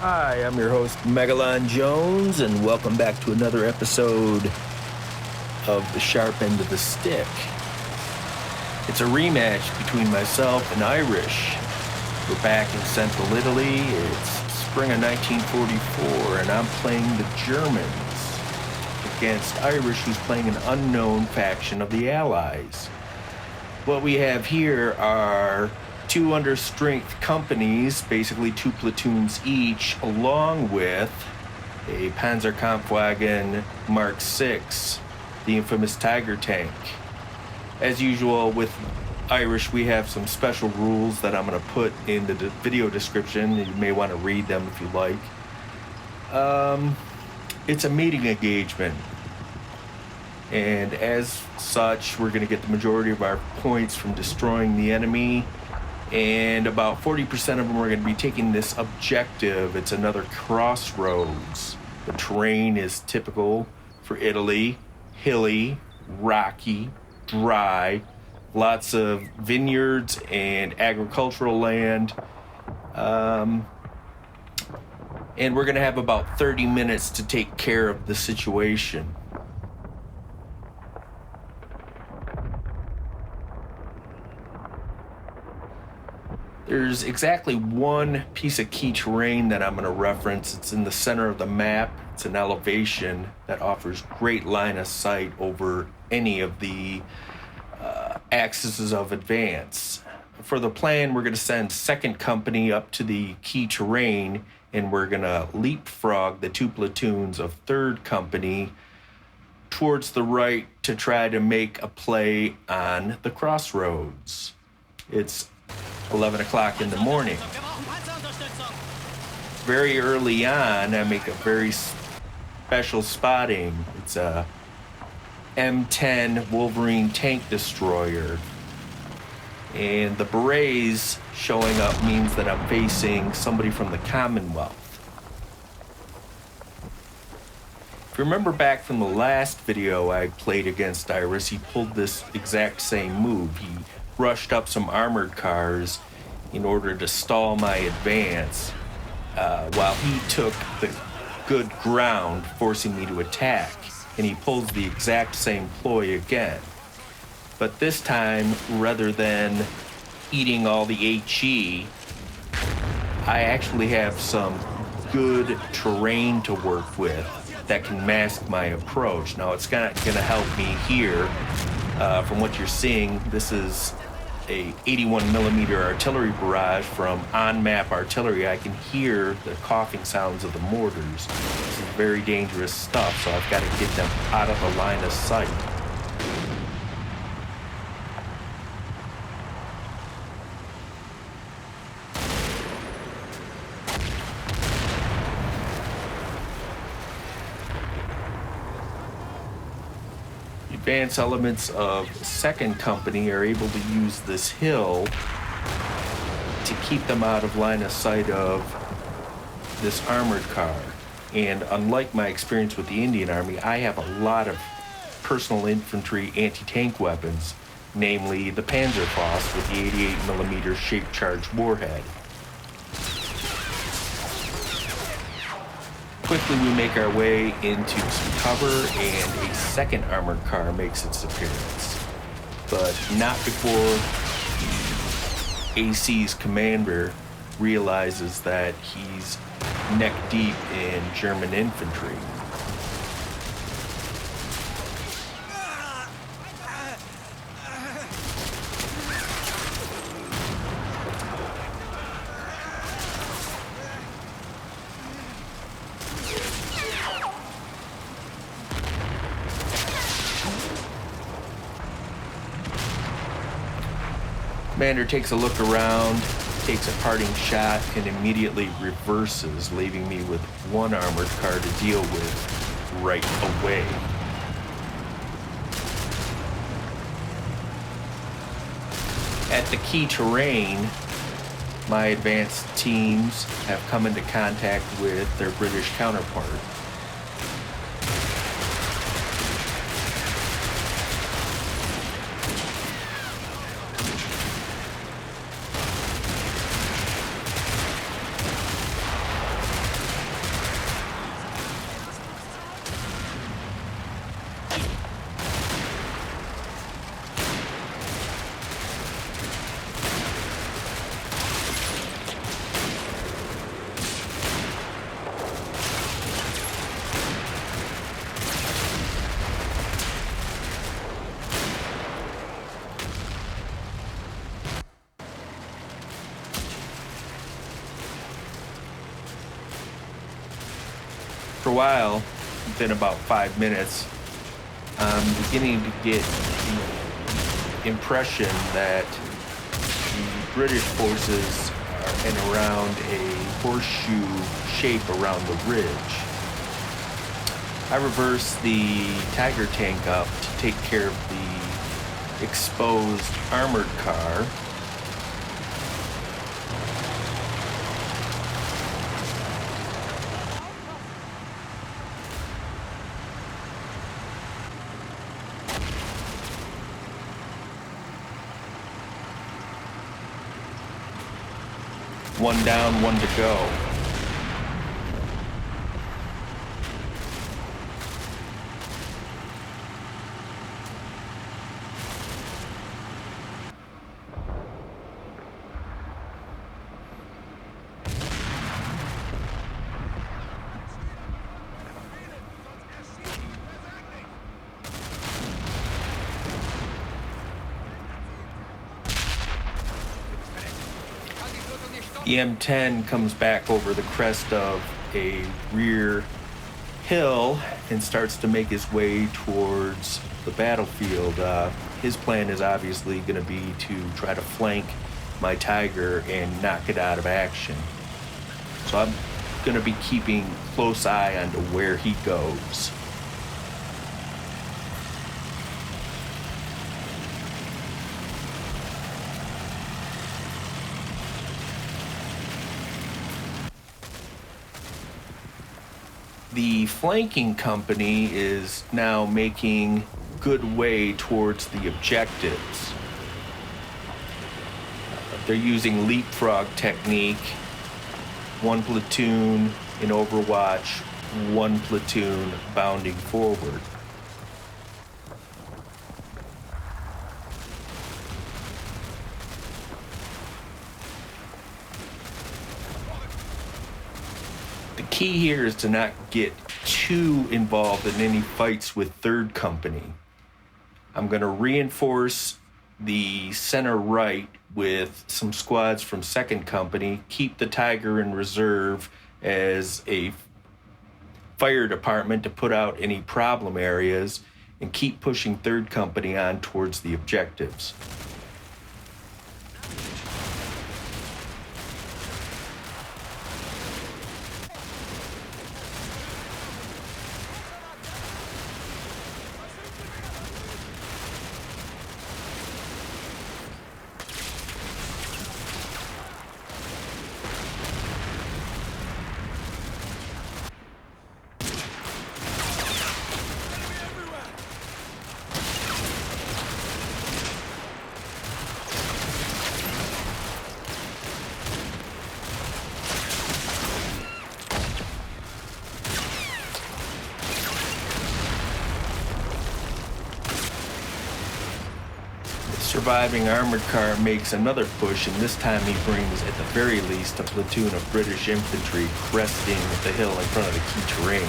Hi, I'm your host, Megalon Jones, and welcome back to another episode of The Sharp End of the Stick. It's a rematch between myself and Irish. We're back in central Italy. It's spring of 1944, and I'm playing the Germans against Irish, who's playing an unknown faction of the Allies. What we have here are two under-strength companies, basically two platoons each, along with a Panzerkampfwagen Mark 6, the infamous Tiger tank. As usual with Irish, we have some special rules that I'm going to put in the video description. You may want to read them if you like. It's a meeting engagement. And as such, we're going to get the majority of our points from destroying the enemy. And about 40% of them are going to be taking this objective. It's another crossroads. The terrain is typical for Italy, hilly, rocky, dry, lots of vineyards and agricultural land. And we're going to have about 30 minutes to take care of the situation. There's exactly one piece of key terrain that I'm going to reference. It's in the center of the map. It's an elevation that offers great line of sight over any of the axes of advance. For the plan, we're going to send 2nd Company up to the key terrain, and we're going to leapfrog the two platoons of 3rd Company towards the right to try to make a play on the crossroads. It's 11 o'clock in the morning. Very early on, I make a very special spotting. It's a M10 Wolverine tank destroyer. And the berets showing up means that I'm facing somebody from the Commonwealth. If you remember back from the last video I played against Iris, he pulled this exact same move. He rushed up some armored cars in order to stall my advance while he took the good ground, forcing me to attack. And he pulls the exact same ploy again. But this time, rather than eating all the HE, I actually have some good terrain to work with that can mask my approach. Now, it's not going to help me here. From what you're seeing, this is a 81 millimeter artillery barrage from on-map artillery. I can hear the coughing sounds of the mortars. This is very dangerous stuff, so I've got to get them out of the line of sight. Advanced elements of 2nd Company are able to use this hill to keep them out of line of sight of this armored car. And unlike my experience with the Indian Army, I have a lot of personal infantry anti-tank weapons, namely the Panzerfaust with the 88 millimeter shape charge warhead. Quickly we make our way into some cover, and a 2nd armored car makes its appearance. But not before AC's commander realizes that he's neck deep in German infantry. Commander takes a look around, takes a parting shot, and immediately reverses, leaving me with one armored car to deal with right away. At the key terrain, my advanced teams have come into contact with their British counterpart. For a while, within about 5 minutes, I'm beginning to get the impression that the British forces are in around a horseshoe shape around the ridge. I reverse the Tiger tank up to take care of the exposed armored car. One down, one to go. The M10 comes back over the crest of a rear hill and starts to make his way towards the battlefield. His plan is obviously going to be to try to flank my Tiger and knock it out of action. So I'm going to be keeping close eye on to where he goes. The flanking company is now making good way towards the objectives. They're using leapfrog technique. One platoon in Overwatch, one platoon bounding forward. The key here is to not get too involved in any fights with third company. I'm going to reinforce the center right with some squads from second company, keep the Tiger in reserve as a fire department to put out any problem areas, and keep pushing third company on towards the objectives. Surviving armored car makes another push, and this time he brings, at the very least, a platoon of British infantry cresting the hill in front of the key terrain.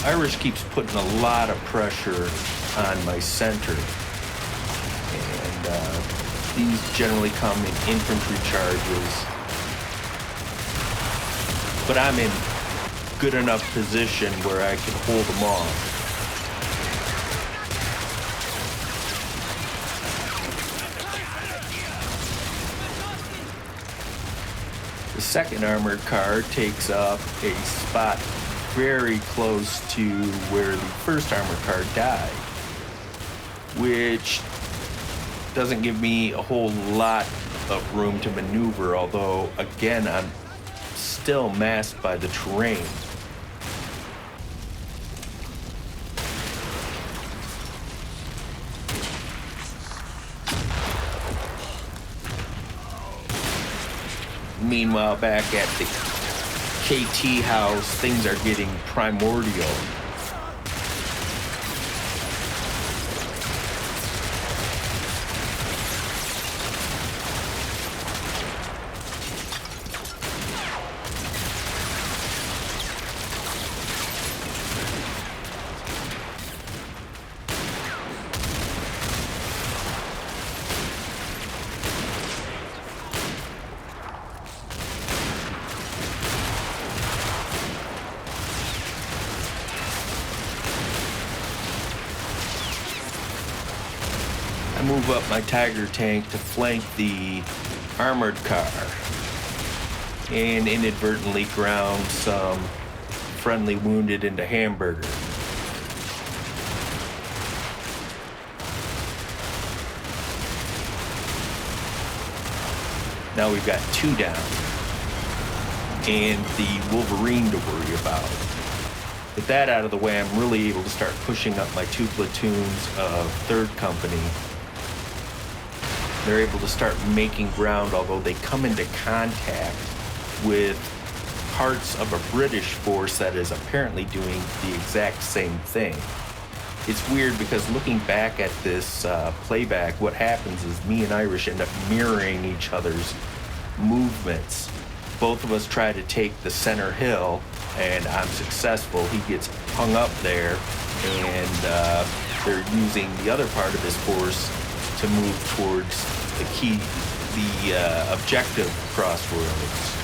Irish keeps putting a lot of pressure on my center, and these generally come in infantry charges, but I'm in good enough position where I could hold them off. The second armored car takes up a spot very close to where the first armored car died, which doesn't give me a whole lot of room to maneuver, although again I'm still masked by the terrain. Meanwhile, back at the KT house, things are getting primordial. I move up my Tiger tank to flank the armored car and inadvertently ground some friendly wounded into Hamburger. Now we've got 2 down and the Wolverine to worry about. With that out of the way, I'm really able to start pushing up my 2 platoons of 3rd Company. They're able to start making ground, although they come into contact with parts of a British force that is apparently doing the exact same thing. It's weird because looking back at this playback, what happens is me and Irish end up mirroring each other's movements. Both of us try to take the center hill, and I'm successful. He gets hung up there, and they're using the other part of his force to move towards the objective crossroads.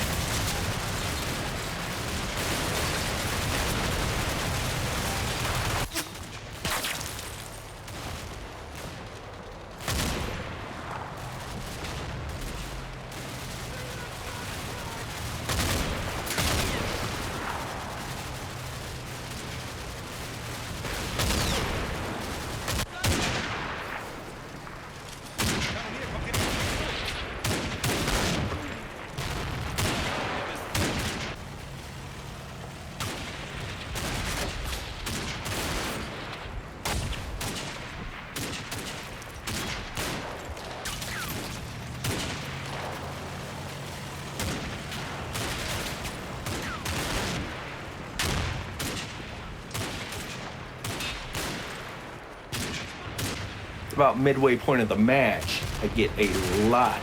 About midway point of the match, I get a lot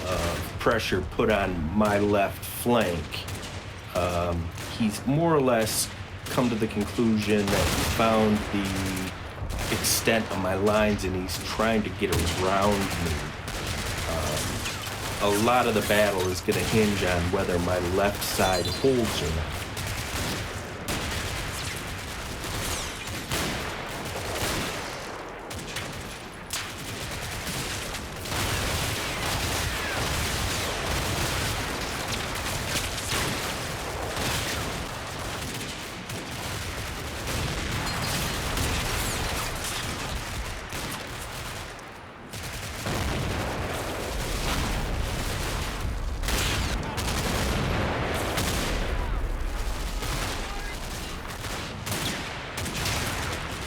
of pressure put on my left flank. He's more or less come to the conclusion that he found the extent of my lines and he's trying to get around me. A lot of the battle is going to hinge on whether my left side holds or not.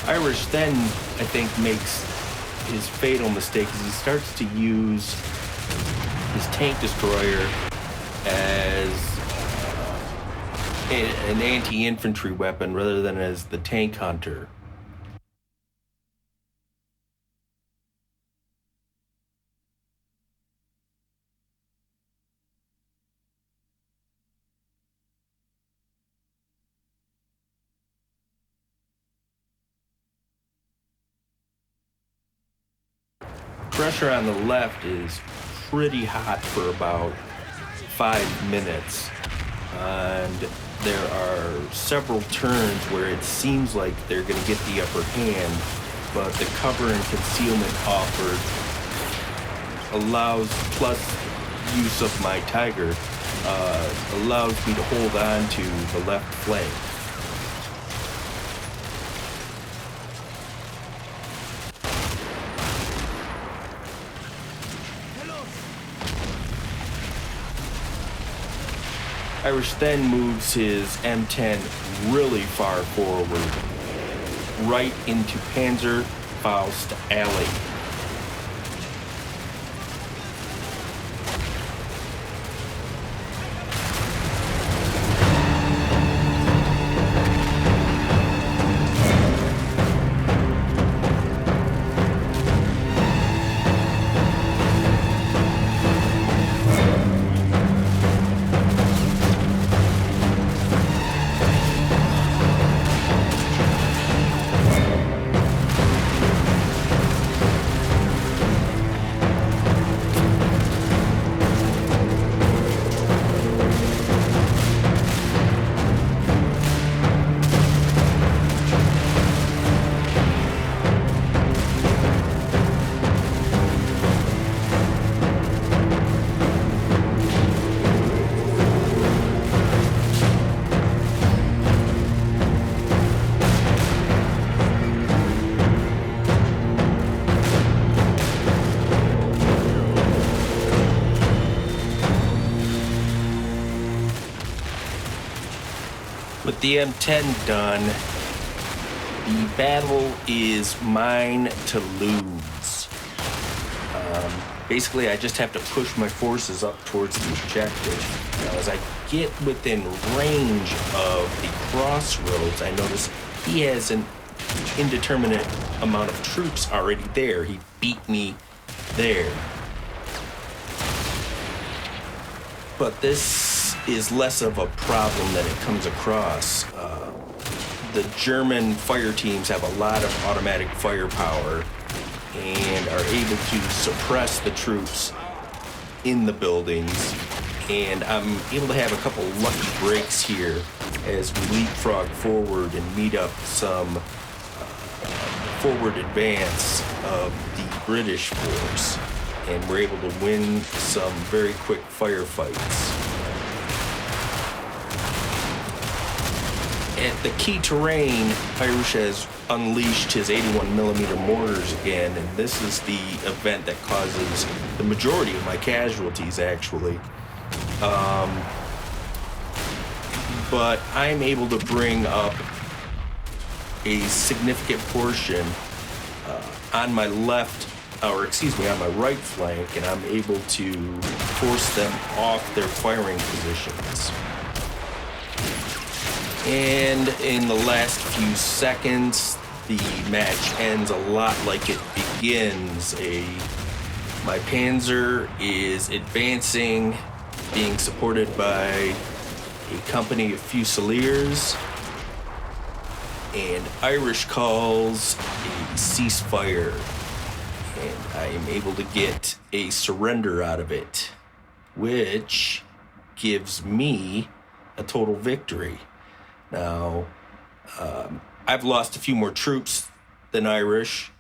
Irish then, I think, makes his fatal mistake as he starts to use his tank destroyer as an anti-infantry weapon rather than as the tank hunter. Pressure on the left is pretty hot for about 5 minutes, and there are several turns where it seems like they're going to get the upper hand, but the cover and concealment offered allows, plus use of my Tiger, allows me to hold on to the left flank. Irish then moves his M10 really far forward, right into Panzerfaust Alley. With the M10 done, the battle is mine to lose. Basically, I just have to push my forces up towards the objective. Now, as I get within range of the crossroads, I notice he has an indeterminate amount of troops already there. He beat me there. But this is less of a problem than it comes across. The German fire teams have a lot of automatic firepower and are able to suppress the troops in the buildings. And I'm able to have a couple lucky breaks here as we leapfrog forward and meet up some forward advance of the British force. And we're able to win some very quick firefights. At the key terrain, Irish has unleashed his 81mm mortars again, and this is the event that causes the majority of my casualties, actually. But I'm able to bring up a significant portion on my left, or excuse me, on my right flank, and I'm able to force them off their firing positions. And in the last few seconds, the match ends a lot like it begins. My Panzer is advancing, being supported by a company of Fusiliers, and Irish calls a ceasefire, and I am able to get a surrender out of it, which gives me a total victory. Now, I've lost a few more troops than Irish,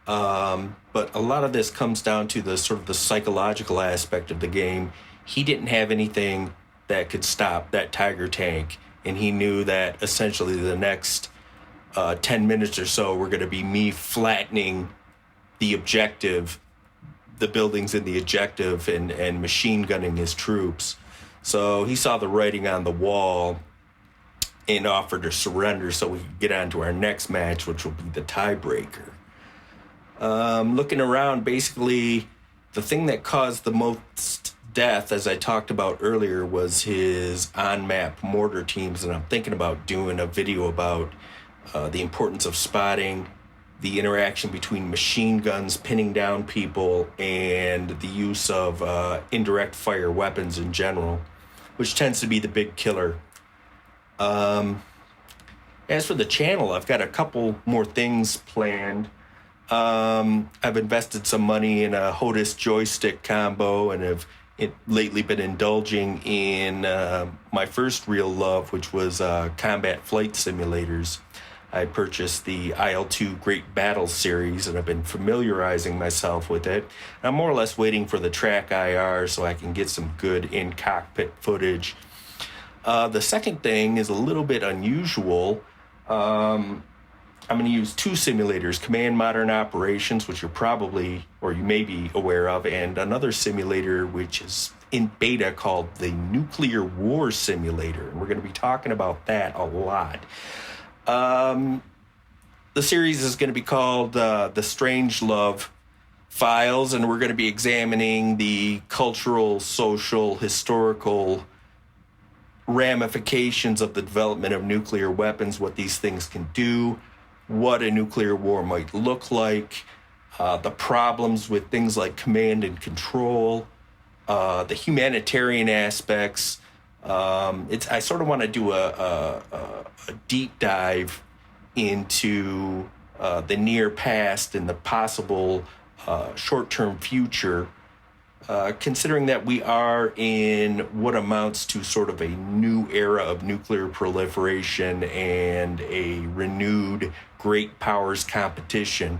but a lot of this comes down to the sort of the psychological aspect of the game. He didn't have anything that could stop that Tiger tank, and he knew that essentially the next 10 minutes or so were going to be me flattening the objective, the buildings in the objective, and machine gunning his troops. So he saw the writing on the wall and offered to surrender so we could get on to our next match, which will be the tiebreaker. Looking around, basically, the thing that caused the most death, as I talked about earlier, was his on-map mortar teams, and I'm thinking about doing a video about the importance of spotting, the interaction between machine guns pinning down people, and the use of indirect fire weapons in general, which tends to be the big killer. As for the channel, I've got a couple more things planned. I've invested some money in a HOTUS joystick combo and have lately been indulging in my first real love, which was combat flight simulators. I purchased the IL-2 Great Battle series, and I've been familiarizing myself with it. I'm more or less waiting for the track IR so I can get some good in-cockpit footage. The second thing is a little bit unusual. I'm going to use two simulators, Command Modern Operations, which you're probably, or you may be aware of, and another simulator which is in beta called the Nuclear War Simulator. And we're going to be talking about that a lot. The series is going to be called The Strangelove Files, and we're going to be examining the cultural, social, historical ramifications of the development of nuclear weapons, what these things can do, what a nuclear war might look like, the problems with things like command and control, the humanitarian aspects. I sort of want to do a deep dive into the near past and the possible short-term future, considering that we are in what amounts to sort of a new era of nuclear proliferation and a renewed great powers competition.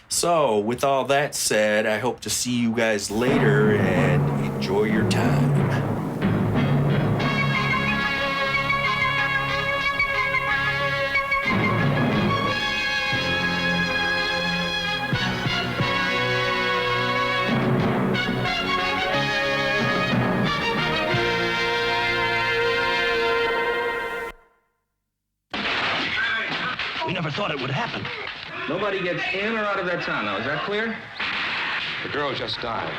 So, with all that said, I hope to see you guys later and enjoy your time. We never thought it would happen. Nobody gets in or out of that town now, is that clear? The girl just died.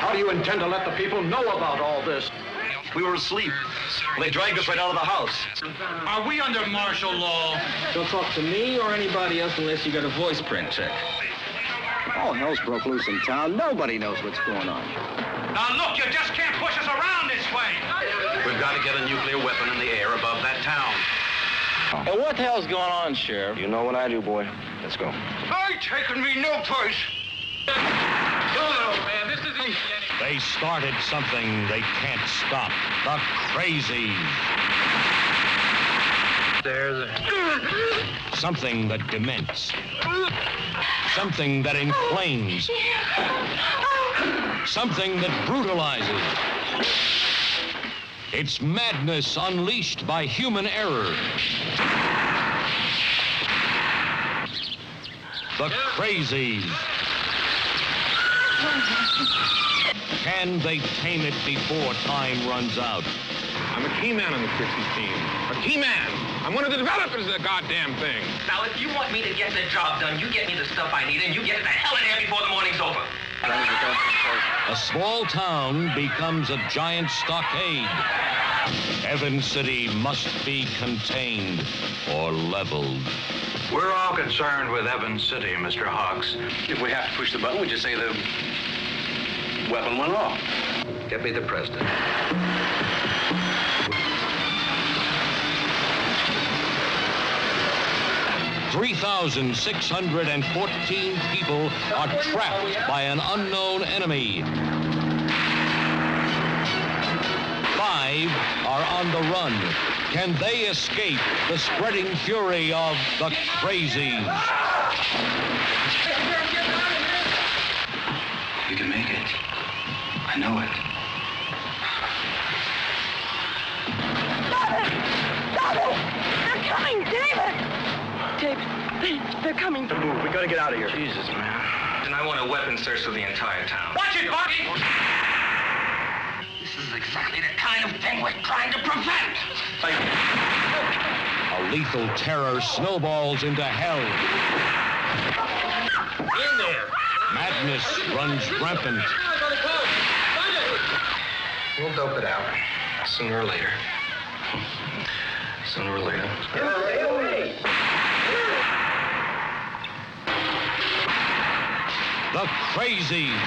How do you intend to let the people know about all this? We were asleep. They dragged us right out of the house. Are we under martial law? Don't talk to me or anybody else unless you got a voice print check. All hell's broke loose in town. Nobody knows what's going on. Now look, you just can't push us around this way. We've got to get a nuclear weapon in the air above that town. Hey, what the hell's going on, Sheriff? You know what I do, boy. Let's go. I taking me no place. Oh, man, this isn't getting... They started something they can't stop. The crazies. There's Something that dements. Something that inflames. Something that brutalizes. It's madness unleashed by human error. The crazies. Can they tame it before time runs out? I'm a key man on the Christmas team. A key man. I'm one of the developers of the goddamn thing. Now, if you want me to get the job done, you get me the stuff I need, and you get it the hell in there before the morning's over. A small town becomes a giant stockade. Evans City must be contained or leveled. We're all concerned with Evans City, Mr. Hawks. If we have to push the button, we just say the weapon went off. Get me the president. 3,614 people are trapped by an unknown enemy. 5 are on the run. Can they escape the spreading fury of the crazies? We can make it. I know it. Stop it! Stop it! They're coming, David! David, they're coming. Move. We gotta get out of here. Jesus, man. And I want a weapon search for the entire town. Watch it, Bucky! This is exactly the kind of thing we're trying to prevent. A lethal terror snowballs into hell. In there! Madness runs rampant. We'll dope it out. Sooner or later. Sooner or later. The crazies.